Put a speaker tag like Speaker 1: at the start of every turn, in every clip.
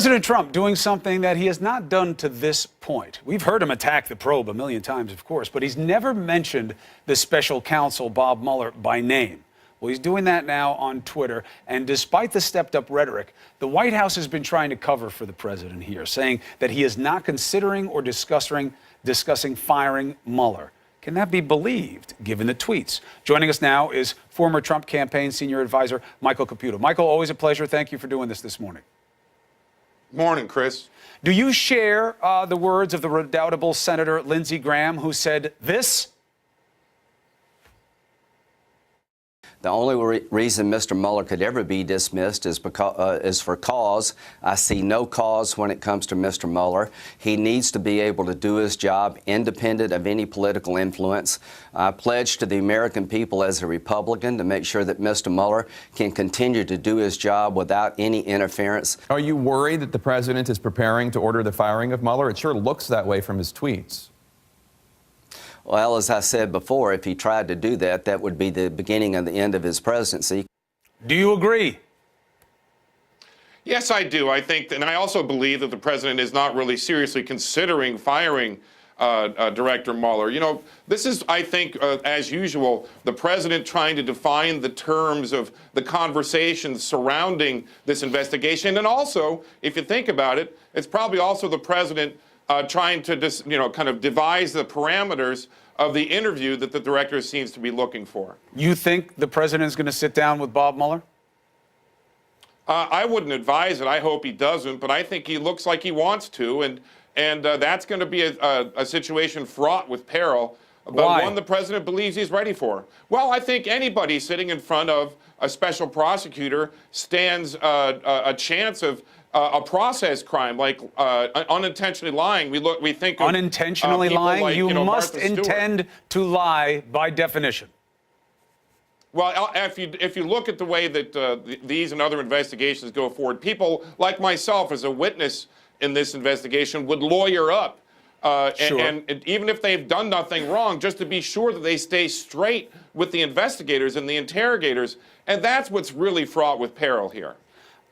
Speaker 1: President Trump doing something that he has not done to this point. We've heard him attack the probe a million times, of course, but he's never mentioned the special counsel, Bob Mueller, by name. Well, he's doing that now on Twitter. And despite the stepped-up rhetoric, the White House has been trying to cover for the president here, saying that he is not considering or discussing firing Mueller. Can that be believed, given the tweets? Joining us now is former Trump campaign senior advisor Michael Caputo. Michael, always a pleasure. Thank you for doing this morning.
Speaker 2: Morning, Chris.
Speaker 1: Do you share the words of the redoubtable Senator Lindsey Graham, who said this?
Speaker 3: The only reason Mr. Mueller could ever be dismissed is for cause. I see no cause when it comes to Mr. Mueller. He needs to be able to do his job independent of any political influence. I pledge to the American people as a Republican to make sure that Mr. Mueller can continue to do his job without any interference.
Speaker 4: Are you worried that the president is preparing to order the firing of Mueller? It sure looks that way from his tweets.
Speaker 3: Well, as I said before, if he tried to do that, that would be the beginning of the end of his presidency.
Speaker 1: Do you agree?
Speaker 2: Yes, I do. I think, and I also believe that the president is not really seriously considering firing Director Mueller. You know, this is, I think, as usual, the president trying to define the terms of the conversations surrounding this investigation. And also, if you think about it, it's probably also the president trying to kind of devise the parameters of the interview that the director seems to be looking for.
Speaker 1: You think the president is going to sit down with Bob Mueller?
Speaker 2: I wouldn't advise it. I hope he doesn't, but I think he looks like he wants to, and that's going to be a situation fraught with peril, but
Speaker 1: Why?
Speaker 2: one the president believes he's ready for. Well, I think anybody sitting in front of a special prosecutor stands a chance of a process crime like unintentionally lying. We think of,
Speaker 1: unintentionally lying.
Speaker 2: like,
Speaker 1: you must
Speaker 2: Martha Stewart.
Speaker 1: intend to lie by definition.
Speaker 2: Well, if you look at the way that these and other investigations go forward, people like myself as a witness in this investigation would lawyer up.
Speaker 1: Sure.
Speaker 2: And even if they've done nothing wrong, just to be sure that they stay straight with the investigators and the interrogators. And that's what's really fraught with peril here.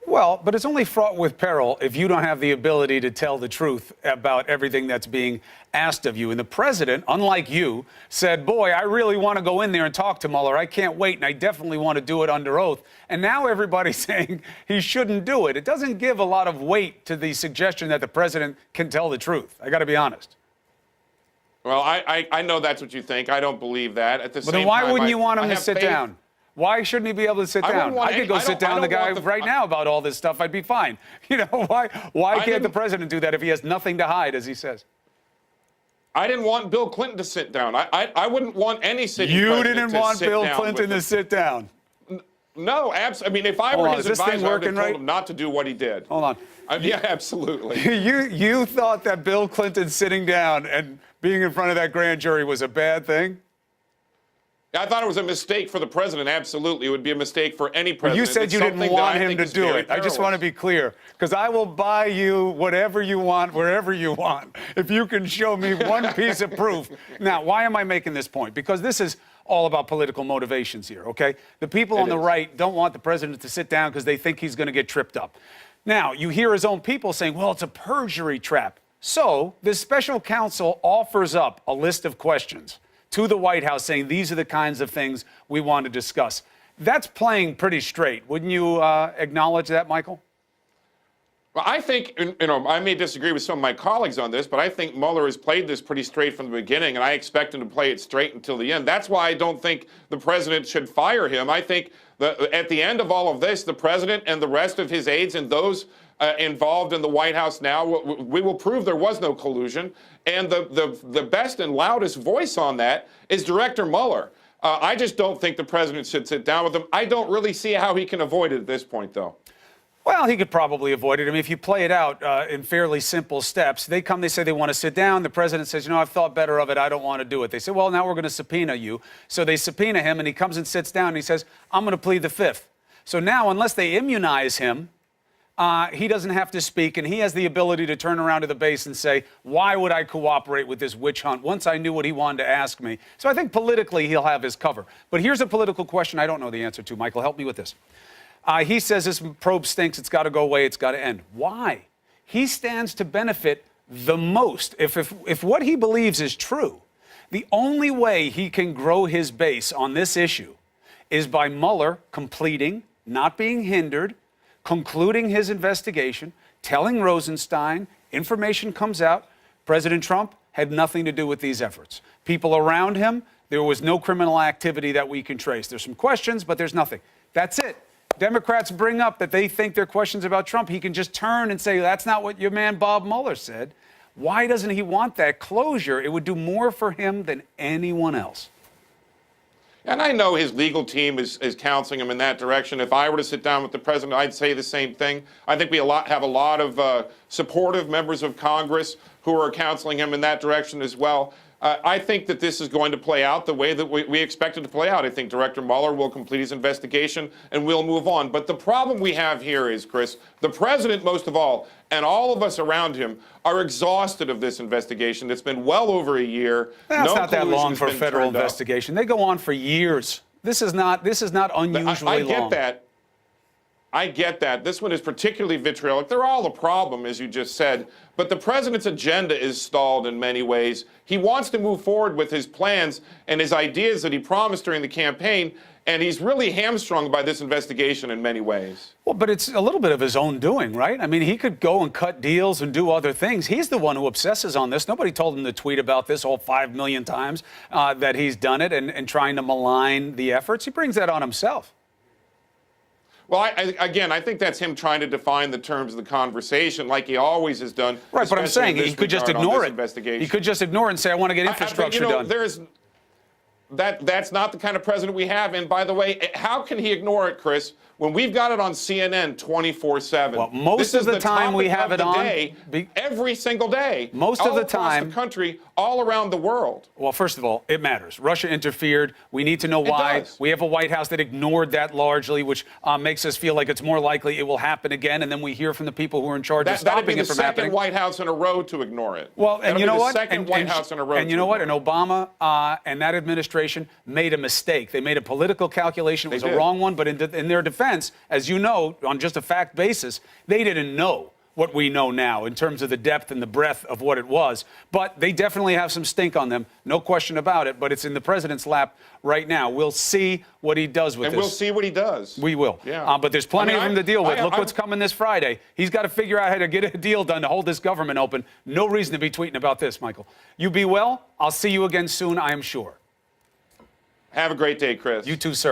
Speaker 1: Well, but it's only fraught with peril if you don't have the ability to tell the truth about everything that's being asked of you. And the president, unlike you, said, boy, I really want to go in there and talk to Mueller. I can't wait, and I definitely want to do it under oath. And now everybody's saying he shouldn't do it. It doesn't give a lot of weight to the suggestion that the president can tell the truth. I got to be honest.
Speaker 2: Well, I know that's what you think. I don't believe that. At the same time,
Speaker 1: then why wouldn't you want him to sit
Speaker 2: faith.
Speaker 1: down? Why shouldn't he be able to sit down? I could go sit down with the guy right now about all this stuff. I'd be fine. You know, why can't the president do that if he has nothing to hide, as he says?
Speaker 2: I didn't want Bill Clinton to sit down. I wouldn't want any sitting president to sit down.
Speaker 1: You didn't want Bill Clinton to sit down?
Speaker 2: No, absolutely. I mean, if I were his advisor, I would have told him not to do what he did.
Speaker 1: Hold on.
Speaker 2: Yeah, absolutely.
Speaker 1: You thought that Bill Clinton sitting down and being in front of that grand jury was a bad thing?
Speaker 2: I thought it was a mistake for the president. Absolutely. It would be a mistake for any president.
Speaker 1: You said you didn't want him to do it. I just want to be clear, because I will buy you whatever you want, wherever you want, if you can show me one piece of proof. Now, why am I making this point? Because this is all about political motivations here, okay? The people on the right don't want the president to sit down because they think he's going to get tripped up. Now, you hear his own people saying, well, it's a perjury trap. So the special counsel offers up a list of questions to the White House saying these are the kinds of things we want to discuss. That's playing pretty straight. Wouldn't you acknowledge that, Michael?
Speaker 2: Well, I think, I may disagree with some of my colleagues on this, but I think Mueller has played this pretty straight from the beginning, and I expect him to play it straight until the end. That's why I don't think the president should fire him. I think that at the end of all of this, the president and the rest of his aides and those involved in the White House now, we will prove there was no collusion. And the best and loudest voice on that is Director Mueller. I just don't think the president should sit down with him. I don't really see how he can avoid it at this point, though.
Speaker 1: Well, he could probably avoid it. I mean, if you play it out in fairly simple steps, they come, they say they want to sit down. The president says, you know, I've thought better of it. I don't want to do it. They say, well, now we're going to subpoena you. So they subpoena him, and he comes and sits down, and he says, I'm going to plead the fifth. So now, unless they immunize him, he doesn't have to speak, and he has the ability to turn around to the base and say, why would I cooperate with this witch hunt once I knew what he wanted to ask me? So I think politically he'll have his cover. But here's a political question I don't know the answer to. Michael, help me with this. He says this probe stinks. It's got to go away. It's got to end. Why? he stands to benefit the most. If what he believes is true, the only way he can grow his base on this issue is by Mueller completing, not being hindered, concluding his investigation, telling Rosenstein, information comes out, President Trump had nothing to do with these efforts. People around him, there was no criminal activity that we can trace. There's some questions, but there's nothing. That's it. Democrats bring up that they think there are questions about Trump. He can just turn and say, that's not what your man Bob Mueller said. Why doesn't he want that closure? It would do more for him than anyone else.
Speaker 2: And I know his legal team is counseling him in that direction. If I were to sit down with the president, I'd say the same thing. I think we have a lot of supportive members of Congress who are counseling him in that direction as well. I think that this is going to play out the way that we expect it to play out. I think Director Mueller will complete his investigation and we'll move on. But the problem we have here is, Chris, the president most of all, and all of us around him are exhausted of this investigation. It's been well over a year.
Speaker 1: That's
Speaker 2: no
Speaker 1: not that long for a federal
Speaker 2: turned up.
Speaker 1: investigation. They go on for years. This is not unusually long.
Speaker 2: I get that. I get that. This one is particularly vitriolic. They're all a problem, as you just said. But the president's agenda is stalled in many ways. He wants to move forward with his plans and his ideas that he promised during the campaign, and he's really hamstrung by this investigation in many ways.
Speaker 1: Well, but it's a little bit of his own doing, right? I mean, he could go and cut deals and do other things. He's the one who obsesses on this. Nobody told him to tweet about this all 5 million times that he's done it and trying to malign the efforts. He brings that on himself.
Speaker 2: Well, I think that's him trying to define the terms of the conversation like he always has done.
Speaker 1: Right, but I'm saying he could just ignore it. He could just ignore it and say, I want to get infrastructure done.
Speaker 2: That's not the kind of president we have. And by the way, how can he ignore it, Chris, when we've got it on CNN 24/7?
Speaker 1: Well, most of the time we have it on
Speaker 2: every single day.
Speaker 1: Most of the time,
Speaker 2: across the country, all around the world.
Speaker 1: Well, first of all, it matters. Russia interfered. We need to know why.
Speaker 2: It does.
Speaker 1: We have a White House that ignored that largely, which makes us feel like it's more likely it will happen again. And then we hear from the people who are in charge of stopping it from happening.
Speaker 2: That'd be the second White House in a row to ignore it.
Speaker 1: Well, and you know what?
Speaker 2: The second White House in a row.
Speaker 1: And you know what? And Obama and that administration made a mistake. They made a political calculation. It was a wrong one. But in their defense, as you know, on just a fact basis, they didn't know what we know now in terms of the depth and the breadth of what it was. But they definitely have some stink on them, no question about it. But it's in the president's lap right now. We'll see what he does with this.
Speaker 2: And we'll see what he does.
Speaker 1: We will.
Speaker 2: Yeah.
Speaker 1: But there's plenty of him to deal with. Look what's coming this Friday. He's got to figure out how to get a deal done to hold this government open. No reason to be tweeting about this, Michael. You be well. I'll see you again soon, I am sure.
Speaker 2: Have a great day, Chris.
Speaker 1: You too, sir.